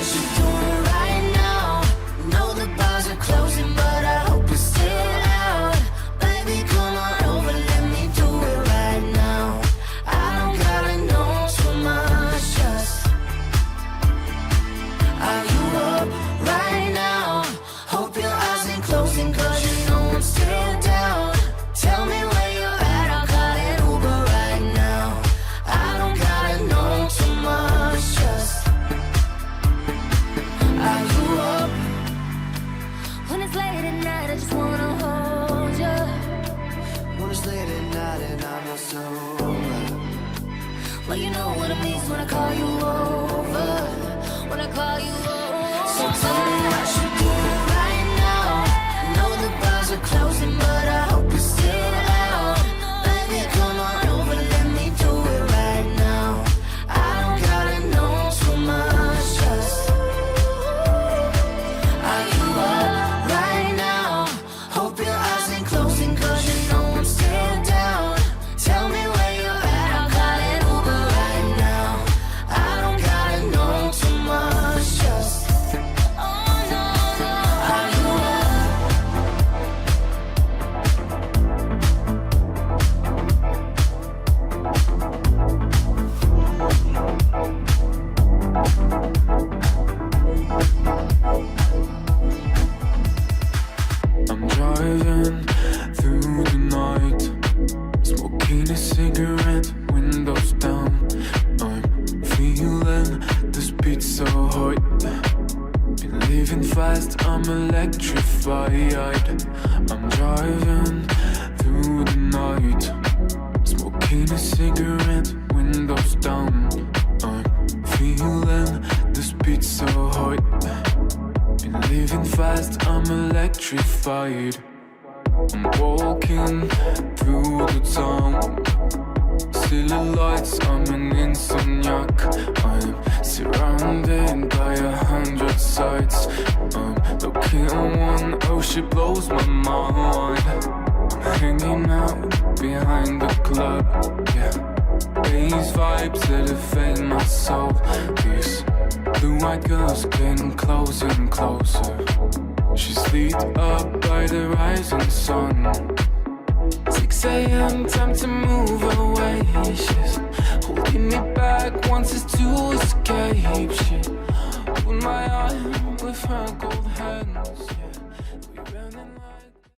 what you're doing right now. Know the bars are closing, but I hope you're still out. Baby, come on over, let me do it right now. I don't gotta know too much, just are you up right now? Hope your eyes ain't closing, cause you know I'm still down. Tell me where you're at, I'll call an Uber right now. I don't gotta know too much, just are you up? When it's late at night, I just wanna hold you. When it's late at night and I'm not sober, well, you know what it means when I call you over. When I call you over. So tell me what you're doing right now. I know the bars are closing, but I hope you're still out. Baby, come on over, let me do it right now. I don't gotta know too much, just are you up right now? Hope your eyes ain't closing, cause you know I'm still down. Tell me where you're at, I'll call an Uber right now. I don't gotta know too much, just oh no, no. Are you I'm driving through the night, smoking a cigarette, windows down. I'm feeling this beat so hot. Been living fast, I'm electrified. I'm driving through the night, smoking a cigarette, windows down. I'm feeling this beat so hot. Been living fast, I'm electrified. I'm walking through the town, city lights, I'm an insomniac. I'm surrounded by 100 sights. I'm looking at one, oh she blows my mind. I'm hanging out behind the club, yeah. These vibes elevate my soul. These blue-eyed girls getting closer and closer. She's lit up by the rising sun. 6 a.m, time to move away. She's holding me back, wants us to escape. She put my arm with her cold hands.